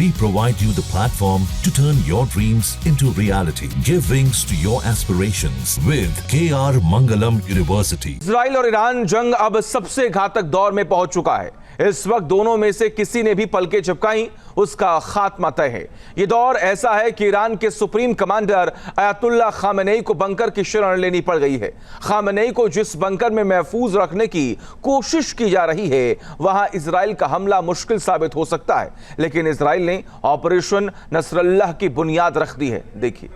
We provide you the platform to turn your dreams into reality. Give wings to your aspirations with KR Mangalam University. Israel और Iran जंग अब सबसे घातक दौर में पहुंच चुका है। इस वक्त दोनों में से किसी ने भी पलकें झपकाई, उसका खात्मा तय है। यह दौर ऐसा है कि ईरान के सुप्रीम कमांडर अयातुल्लाह खामेनेई को बंकर की शरण लेनी पड़ गई है। खामेनेई को जिस बंकर में महफूज रखने की कोशिश की जा रही है, वहां इजराइल का हमला मुश्किल साबित हो सकता है, लेकिन इजराइल ने ऑपरेशन नसरल्लाह की बुनियाद रख दी है। देखिए,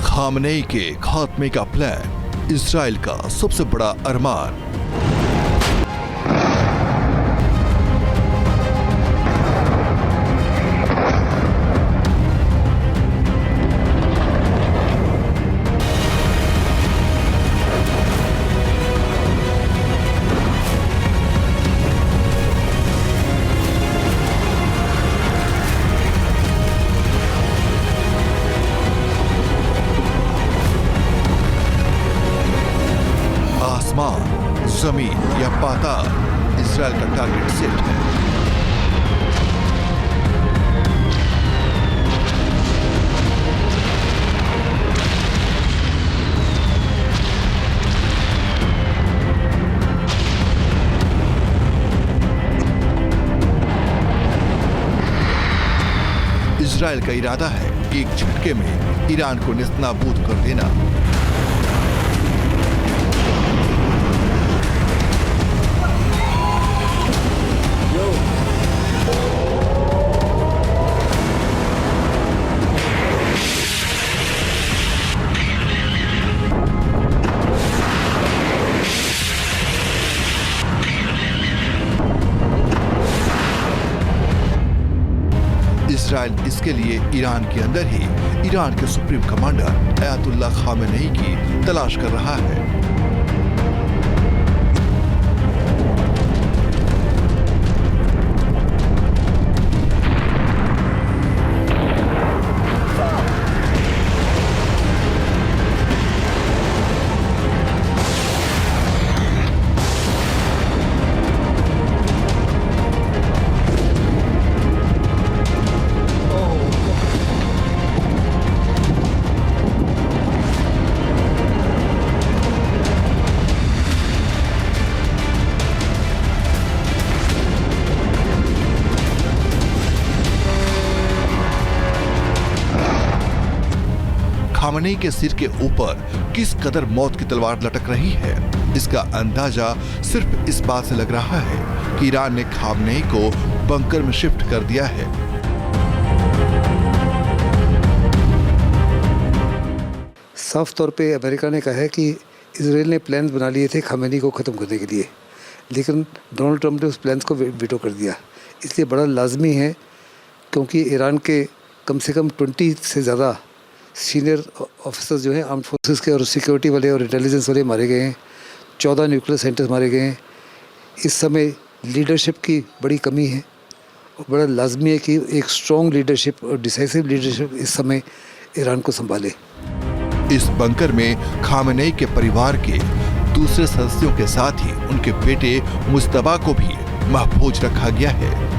खामेनेई के खात्मे का प्लान, इजराइल का सबसे बड़ा अरमान। जमीन या पाताल, इजराइल का टारगेट सेट है। इजराइल का इरादा है एक झटके में ईरान को नेस्तनाबूद कर देना। इजराइल इसके लिए ईरान के अंदर ही ईरान के सुप्रीम कमांडर अयातुल्लाह खामेनेई की तलाश कर रहा है। खामेनेई के सिर के ऊपर किस कदर मौत की तलवार लटक रही है, इसका अंदाजा सिर्फ इस बात से लग रहा है कि ईरान ने खामेनेई को बंकर में शिफ्ट कर दिया है। साफ तौर पे अमेरिका ने कहा है कि इजराइल ने प्लान बना लिए थे खामेनेई को ख़त्म करने के लिए, लेकिन डोनाल्ड ट्रंप ने उस प्लान को वीटो कर दिया। इसलिए बड़ा लाजमी है, क्योंकि ईरान के कम से कम 20 से ज़्यादा सीनियर ऑफिसर्स जो हैं आर्म्ड फोर्सेस के और सिक्योरिटी वाले और इंटेलिजेंस वाले मारे गए हैं। 14 न्यूक्लियर सेंटर्स मारे गए हैं। इस समय लीडरशिप की बड़ी कमी है और बड़ा लाजमी है कि एक स्ट्रॉन्ग लीडरशिप और डिसाइसिव लीडरशिप इस समय ईरान को संभाले। इस बंकर में खामेनेई के परिवार के दूसरे सदस्यों के साथ ही उनके बेटे मुस्तफा को भी महफूज रखा गया है।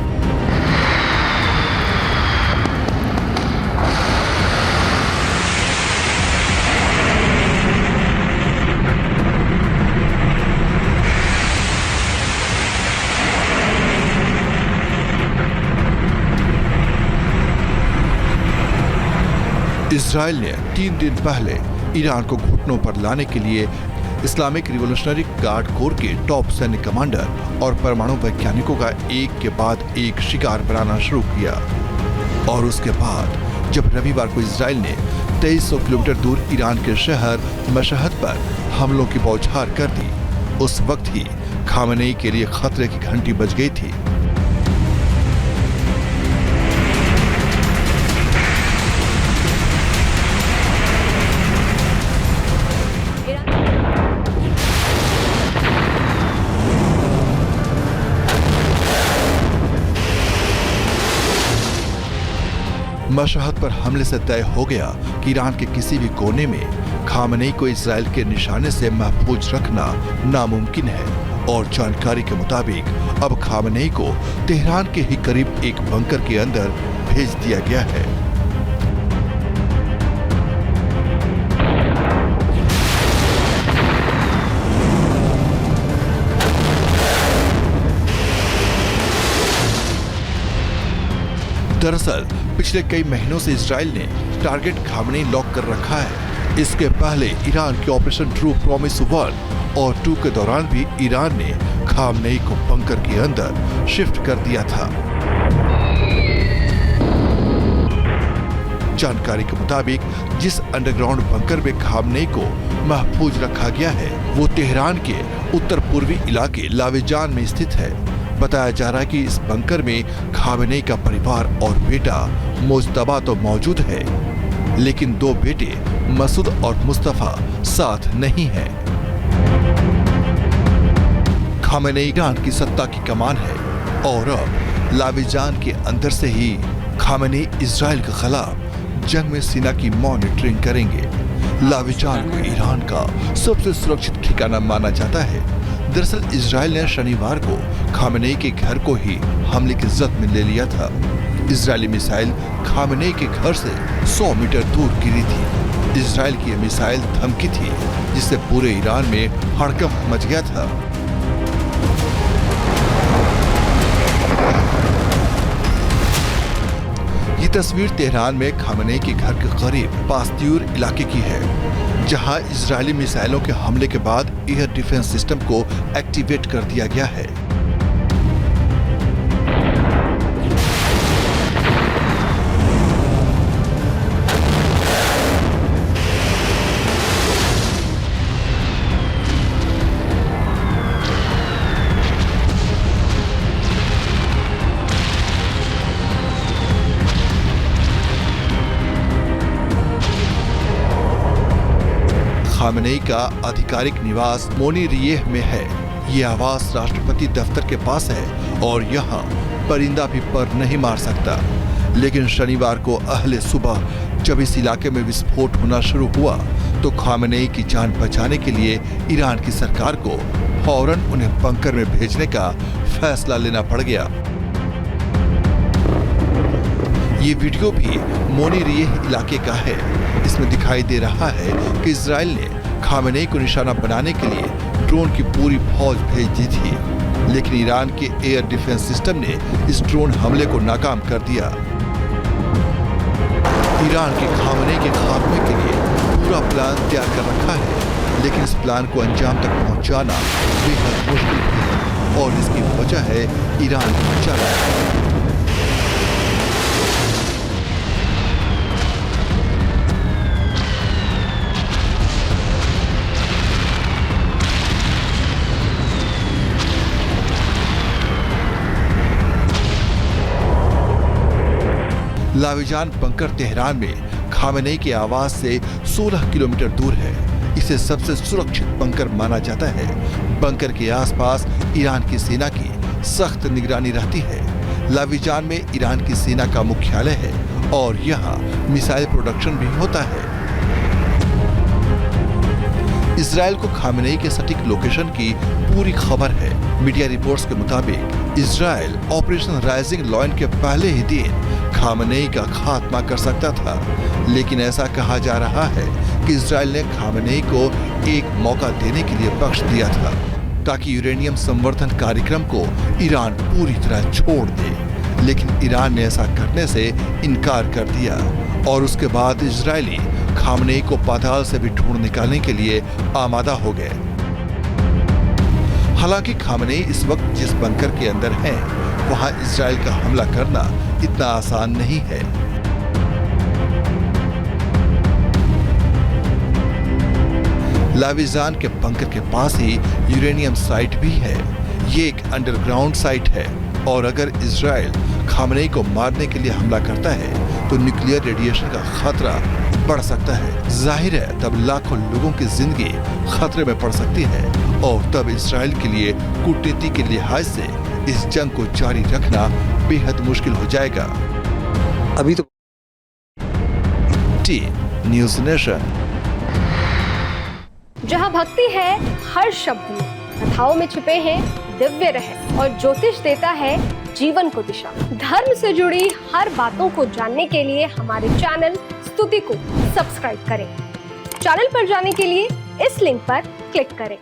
इजराइल ने 3 दिन पहले ईरान को घुटनों पर लाने के लिए इस्लामिक रिवॉल्यूशनरी गार्ड कोर के टॉप सैन्य कमांडर और परमाणु वैज्ञानिकों का एक के बाद एक शिकार बनाना शुरू किया। और उसके बाद जब रविवार को इजराइल ने 2300 किलोमीटर दूर ईरान के शहर मशहद पर हमलों की बौछार कर दी, उस वक्त ही खामेनेई के लिए खतरे की घंटी बज गई थी। मशहद पर हमले से तय हो गया कि ईरान के किसी भी कोने में खामेनी को इजराइल के निशाने से महफूज रखना नामुमकिन है और जानकारी के मुताबिक अब खामेनी को तेहरान के ही करीब एक बंकर के अंदर भेज दिया गया है। दरअसल पिछले कई महीनों से इजराइल ने टारगेट खामेनी लॉक कर रखा है। इसके पहले ईरान के ऑपरेशन ट्रू प्रॉमिस 1 और 2 के दौरान भी ईरान ने खामेनी को बंकर के अंदर शिफ्ट कर दिया था। जानकारी के मुताबिक जिस अंडरग्राउंड बंकर में खामेनी को महफूज रखा गया है वो तेहरान के उत्तर पूर्वी इलाके लाविजान में स्थित है। बताया जा रहा है कि इस बंकर में खामेनी का परिवार और बेटा मुज्तबा तो मौजूद है, लेकिन 2 बेटे मसूद और मुस्तफा साथ नहीं है। खामेनी ईरान की सत्ता की कमान है और अब लाविजान के अंदर से ही खामेनी इजराइल के खिलाफ जंग में सीना की मॉनिटरिंग करेंगे। लाविजान को ईरान का सबसे सुरक्षित ठिकाना माना जाता है। दरअसल इजराइल ने शनिवार को खामेनी के घर को ही हमले की जद में ले लिया था। इजरायली मिसाइल खामेनी के घर से 100 मीटर दूर गिरी थी। इजराइल की यह मिसाइल धमकी थी जिससे पूरे ईरान में हड़कंप मच गया था। ये तस्वीर तेहरान में खामेनी के घर के करीब पास्त्यूर इलाके की है, जहां इजरायली मिसाइलों के हमले के बाद एयर डिफेंस सिस्टम को एक्टिवेट कर दिया गया है। खामेनी का आधिकारिक निवास मोनीरियह में है। ये आवास राष्ट्रपति दफ्तर के पास है और यहाँ परिंदा भी पर नहीं मार सकता। लेकिन शनिवार को अहले सुबह जब इस इलाके में विस्फोट होना शुरू हुआ तो खामेनी की जान बचाने के लिए ईरान की सरकार को फौरन उन्हें बंकर में भेजने का फैसला लेना पड़ गया। ये वीडियो भी मोनीरियह इलाके का है। इसमें दिखाई दे रहा है कि इजराइल ने खामेनी को निशाना बनाने के लिए ड्रोन की पूरी फौज भेज दी थी, लेकिन ईरान के एयर डिफेंस सिस्टम ने इस ड्रोन हमले को नाकाम कर दिया। ईरान के खामेनी के खात्मे के लिए पूरा प्लान तैयार कर रखा है, लेकिन इस प्लान को अंजाम तक पहुंचाना बेहद मुश्किल है और इसकी वजह है ईरान की चालाकी। लाविजान बंकर तेहरान में खामेनी के आवास से 16 किलोमीटर दूर है। इसे सबसे सुरक्षित बंकर माना जाता है। बंकर के आसपास ईरान की सेना की सख्त निगरानी रहती है। लाविजान में ईरान की सेना का मुख्यालय है और यहाँ मिसाइल प्रोडक्शन भी होता है। इजराइल को खामेनी के सटीक लोकेशन की पूरी खबर है। मीडिया रिपोर्ट्स के मुताबिक इजराइल ऑपरेशन राइजिंग लॉयन के पहले ही दिन खामेनी का खात्मा कर सकता था, लेकिन ऐसा कहा जा रहा है कि इजराइल ने खामेनी को एक मौका देने के लिए बख्श दिया था ताकि यूरेनियम संवर्धन कार्यक्रम को ईरान पूरी तरह छोड़ दे, लेकिन ईरान ने ऐसा करने से इनकार कर दिया और उसके बाद इजरायली खामेनी को पाताल से भी ढूंढ निकालने के लिए आमादा हो गए। हालांकि खामेनी इस वक्त जिस बंकर के अंदर हैं, वहां इजराइल का हमला करना इतना आसान नहीं है। लाविजान के बंकर के पास ही यूरेनियम साइट भी है। ये एक अंडरग्राउंड साइट है और अगर इजराइल खामेनी को मारने के लिए हमला करता है तो न्यूक्लियर रेडिएशन का खतरा बढ़ सकता है। जाहिर है तब लाखों लोगों की जिंदगी खतरे में पड़ सकती है और तब इजराइल के लिए कूटनीति के लिहाज से इस जंग को जारी रखना बेहद मुश्किल हो जाएगा। अभी तो टीम न्यूज नेशन। जहाँ भक्ति है हर शब्द में, कथाओं में छुपे हैं दिव्य रहस्य और ज्योतिष देता है जीवन को दिशा। धर्म से जुड़ी हर बातों को जानने के लिए हमारे चैनल स्तुति को सब्सक्राइब करें। चैनल पर जाने के लिए इस लिंक पर क्लिक करें।